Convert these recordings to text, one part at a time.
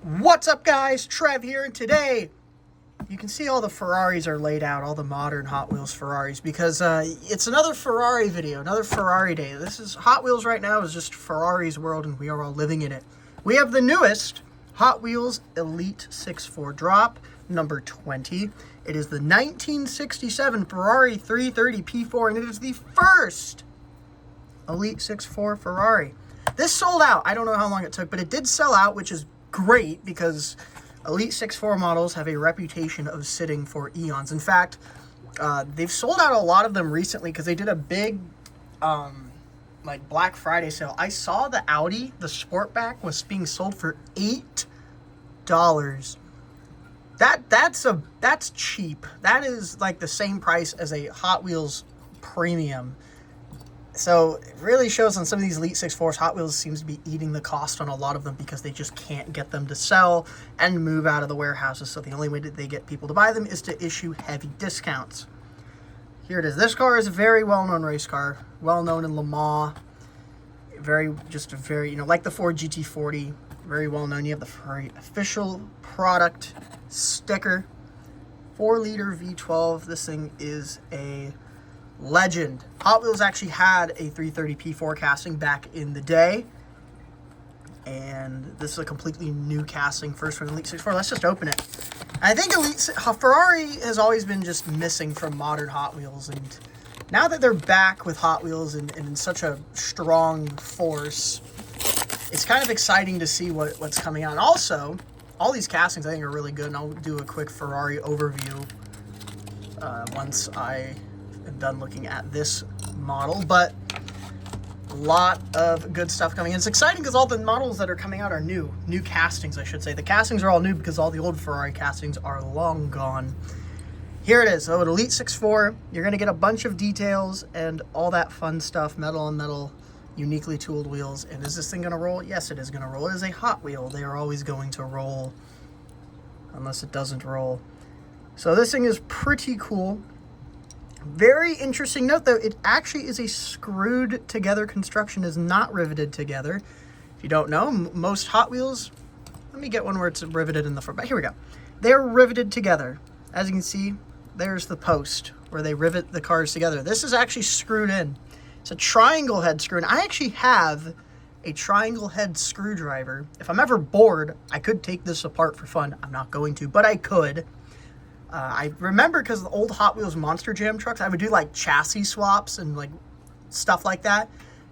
What's up, guys? Trev here, and today you can see all the Ferraris are laid out, all the modern Hot Wheels Ferraris, because it's another Ferrari video, another Ferrari day. This is Hot Wheels right now is just Ferrari's world, and we are all living in it. We have the newest Hot Wheels Elite 6.4 drop, number 20. It is the 1967 Ferrari 330 P4, and it is the first Elite 6.4 Ferrari. This sold out. I don't know how long it took, but it did sell out, which is great because Elite 6.4 models have a reputation of sitting for eons. In fact, they've sold out a lot of them recently because they did a big like Black Friday sale. I saw the Audi, the Sportback, was being sold for $8. That's cheap. That is like the same price as a Hot Wheels Premium. So it really shows on some of these Elite 6.4s, Hot Wheels seems to be eating the cost on a lot of them because they just can't get them to sell and move out of the warehouses. So the only way that they get people to buy them is to issue heavy discounts. Here it is. This car is a very well-known race car, well-known in Le Mans. Very, like the Ford GT40, very well-known. You have the Ferrari official product sticker. 4-liter V12. This thing is a legend. Hot Wheels actually had a 330 P4 casting back in the day, and this is a completely new casting, first from Elite 6.4. Let's just open it. I think Ferrari has always been just missing from modern Hot Wheels, and now that they're back with Hot Wheels and in such a strong force, it's kind of exciting to see what's coming out. And also, all these castings I think are really good, and I'll do a quick Ferrari overview once I done looking at this model, but a lot of good stuff coming in. It's exciting because all the models that are coming out are new castings, I should say. The castings are all new because all the old Ferrari castings are long gone. Here it is. So at Elite 6.4, you're going to get a bunch of details and all that fun stuff, metal on metal, uniquely tooled wheels. And is this thing going to roll? Yes, it is going to roll. It is a Hot Wheel. They are always going to roll unless it doesn't roll. So this thing is pretty cool. Very interesting note, though, it actually is a screwed together construction, is not riveted together. If you don't know, most Hot Wheels, let me get one where it's riveted in the front. But here we go. They're riveted together. As you can see, there's the post where they rivet the cars together. This is actually screwed in. It's a triangle head screw, and I actually have a triangle head screwdriver. If I'm ever bored, I could take this apart for fun. I'm not going to, but I could. I remember because the old Hot Wheels Monster Jam trucks, I would do like chassis swaps and like stuff like that,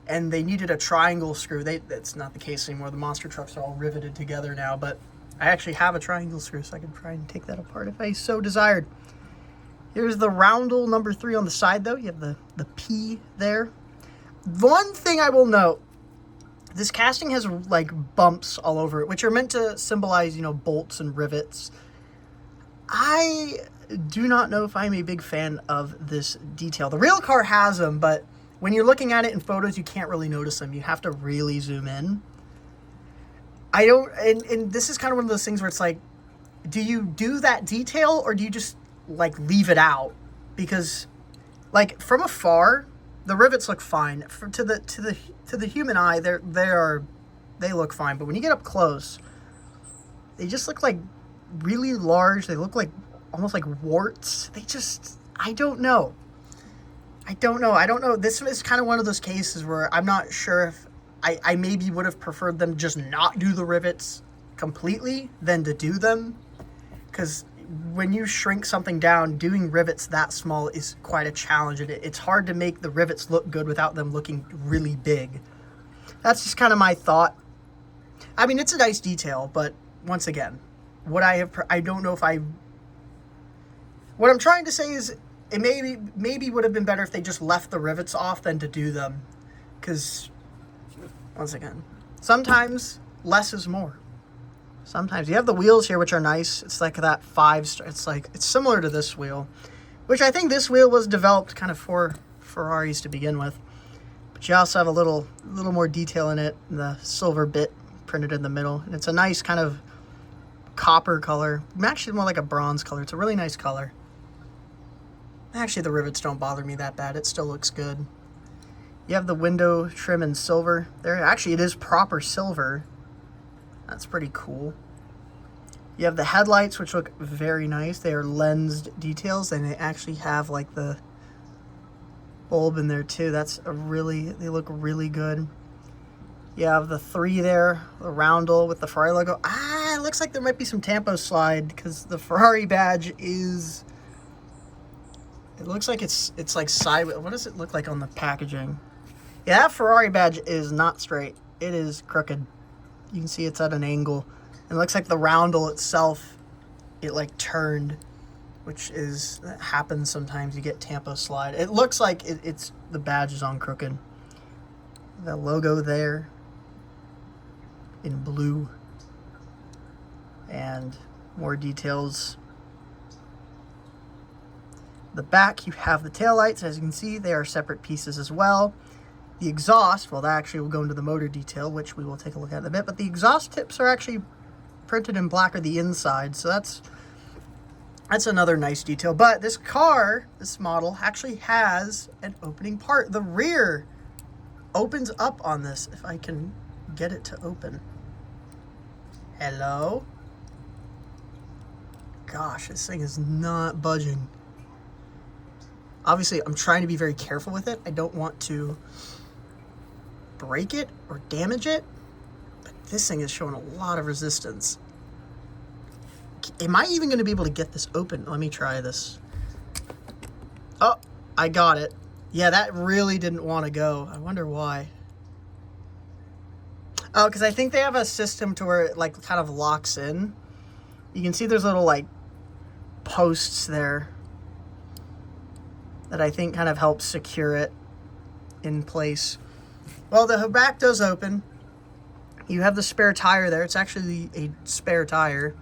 and they needed a triangle screw. That's not the case anymore. The monster trucks are all riveted together now, but I actually have a triangle screw, so I can try and take that apart if I so desired. Here's the roundel number 3 on the side, though. You have the P there. One thing I will note, this casting has like bumps all over it, which are meant to symbolize, bolts and rivets. I do not know if I'm a big fan of this detail. The real car has them, but when you're looking at it in photos, you can't really notice them. You have to really zoom in. And this is kind of one of those things where it's like, do you do that detail or do you just like leave it out? Because like from afar, the rivets look fine. To the human eye, they look fine. But when you get up close, they just look like really large. They look like almost like warts. I don't know. This is kind of one of those cases where I'm not sure if I maybe would have preferred them just not do the rivets completely than to do them, because when you shrink something down, doing rivets that small is quite a challenge, and it's hard to make the rivets look good without them looking really big. That's just kind of my thought. I mean, it's a nice detail, but once again, what I'm trying to say is it maybe would have been better if they just left the rivets off than to do them. Because, once again, sometimes less is more. Sometimes you have the wheels here, which are nice. It's like that 5-star. It's similar to this wheel, which I think this wheel was developed kind of for Ferraris to begin with. But you also have a little more detail in it, the silver bit printed in the middle. And it's a nice kind of copper color. Actually more like a bronze color. It's a really nice color. Actually, the rivets don't bother me that bad. It still looks good. You have the window trim in silver there. Actually, it is proper silver. That's pretty cool. You have the headlights, which look very nice. They are lensed details, and they actually have like the bulb in there too. They look really good. You have the 3 there, the roundel with the Ferrari logo. It looks like there might be some tampo slide because the Ferrari badge is, it looks like it's like sideways. What does it look like on the packaging? Yeah, that Ferrari badge is not straight. It is crooked. You can see it's at an angle. It looks like the roundel itself, it like turned, which is, that happens sometimes. You get tampo slide. It looks like it's the badge is on crooked. The logo there in blue, and more details. The back, you have the taillights. As you can see, they are separate pieces as well. The exhaust, well, that actually will go into the motor detail, which we will take a look at in a bit, but the exhaust tips are actually printed in black on the inside, so that's another nice detail. But this car, this model, actually has an opening part. The rear opens up on this, if I can get it to open. Hello? Gosh, this thing is not budging. Obviously, I'm trying to be very careful with it. I don't want to break it or damage it, but this thing is showing a lot of resistance. Am I even going to be able to get this open? Let me try this. Oh, I got it. Yeah, that really didn't want to go. I wonder why. Oh, because I think they have a system to where it like kind of locks in. You can see there's little like posts there that I think kind of helps secure it in place. Well, the back does open. You have the spare tire there. It's actually a spare tire.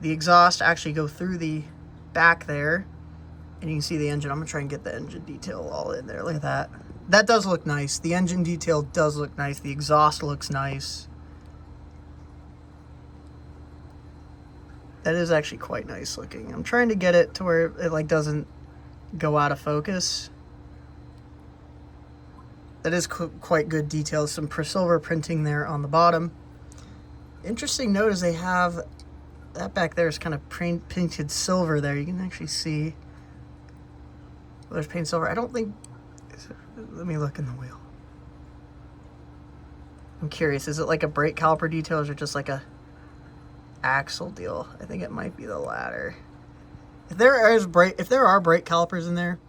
The exhaust actually go through the back there, and you can see the engine. I'm gonna try and get the engine detail all in there. Look at that. That does look nice. The engine detail does look nice. The exhaust looks nice. That is actually quite nice looking. I'm trying to get it to where it like doesn't go out of focus. That is quite good detail. Some silver printing there on the bottom. Interesting note is they have that back there is kind of painted silver there. You can actually see there's painted silver. I don't think, let me look in the wheel. I'm curious, is it like a brake caliper detail or is it just like a axle deal? I think it might be the latter. If there are brake calipers in there,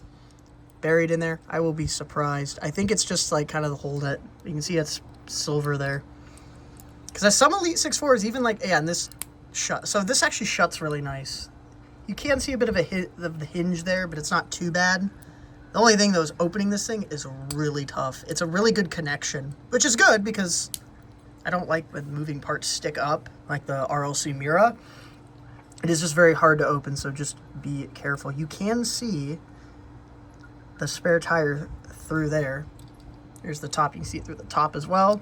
buried in there, I will be surprised. I think it's just like kind of the hold it. You can see it's silver there. Because some Elite 6.4s, even like, yeah, and this shut. So this actually shuts really nice. You can see a bit of the hinge there, but it's not too bad. The only thing though is opening this thing is really tough. It's a really good connection, which is good because I don't like when moving parts stick up, like the RLC Mira. It is just very hard to open, so just be careful. You can see the spare tire through there. Here's the top. You can see it through the top as well.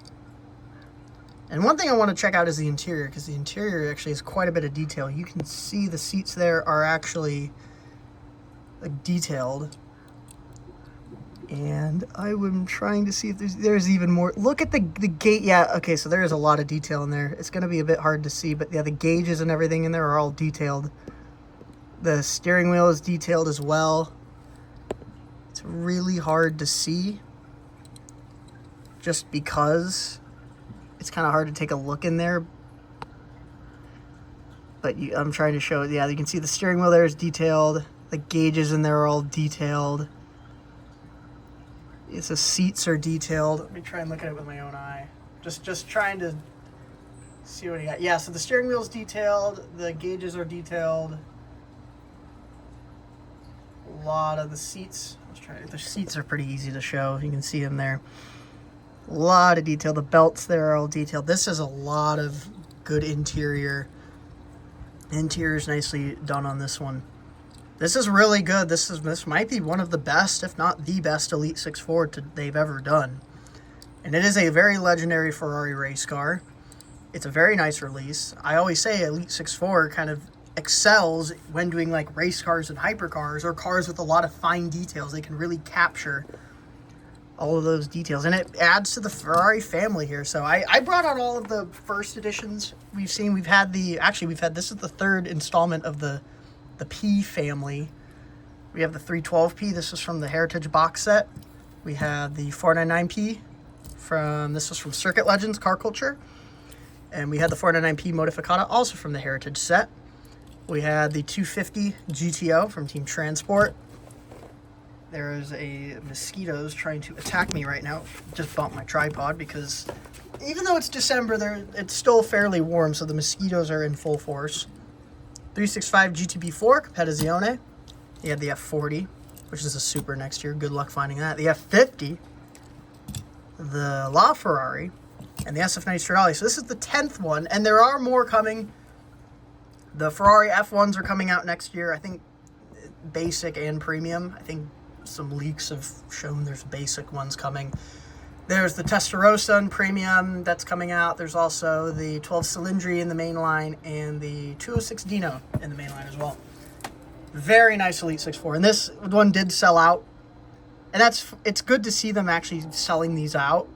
And one thing I want to check out is the interior, because the interior actually has quite a bit of detail. You can see the seats there are actually like detailed. And I am trying to see if there's even more. Look at the gate. Yeah, okay, so there is a lot of detail in there. It's going to be a bit hard to see, but yeah, the gauges and everything in there are all detailed. The steering wheel is detailed as well. It's really hard to see just because it's kind of hard to take a look in there. But I'm trying to show it. Yeah, you can see the steering wheel there is detailed. The gauges in there are all detailed. The seats are detailed. Let me try and look at it with my own eye. Just trying to see what he got. Yeah, so the steering wheel is detailed. The gauges are detailed. A lot of the seats. The seats are pretty easy to show. You can see them there. A lot of detail. The belts there are all detailed. This is a lot of good interior. Interior is nicely done on this one. This is really good. This might be one of the best, if not the best, Elite 6.4 they've ever done. And it is a very legendary Ferrari race car. It's a very nice release. I always say Elite 6.4 kind of excels when doing like race cars and hypercars or cars with a lot of fine details. They can really capture all of those details, and it adds to the Ferrari family here. So I brought out all of the first editions we've seen. We've had this is the third installment of the P family. We have the 312P. This is from the Heritage box set. We have the 499P this was from Circuit Legends Car Culture, and we had the 499P Modificata also from the Heritage set. We had the 250 GTO from Team Transport. There is a mosquitoes trying to attack me right now. Just bumped my tripod because even though it's December, it's still fairly warm, so the mosquitoes are in full force. 365 GTB4 Competizione. You had the F40, which is a super next year. Good luck finding that. The F50, the LaFerrari, and the SF90 Stradale. So this is the 10th one, and there are more coming. The Ferrari F1s are coming out next year. I think basic and premium. I think some leaks have shown there's basic ones coming. There's the Testarossa in premium that's coming out. There's also the 12 Cylindri in the main line and the 206 Dino in the main line as well. Very nice Elite 6.4. And this one did sell out. And it's good to see them actually selling these out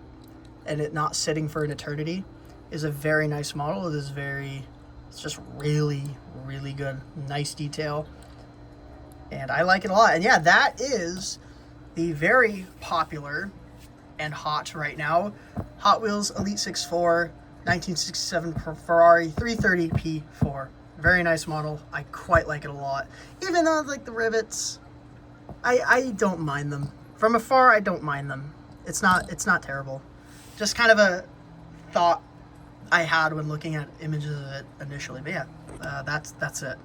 and it not sitting for an eternity. Is a very nice model. It's just really, really good. Nice detail. And I like it a lot. And yeah, that is the very popular and hot right now Hot Wheels Elite 6.4 1967 Ferrari 330 P4. Very nice model. I quite like it a lot. Even though like the rivets, I don't mind them. From afar, I don't mind them. It's not terrible. Just kind of a thought I had when looking at images of it initially. But yeah, that's it.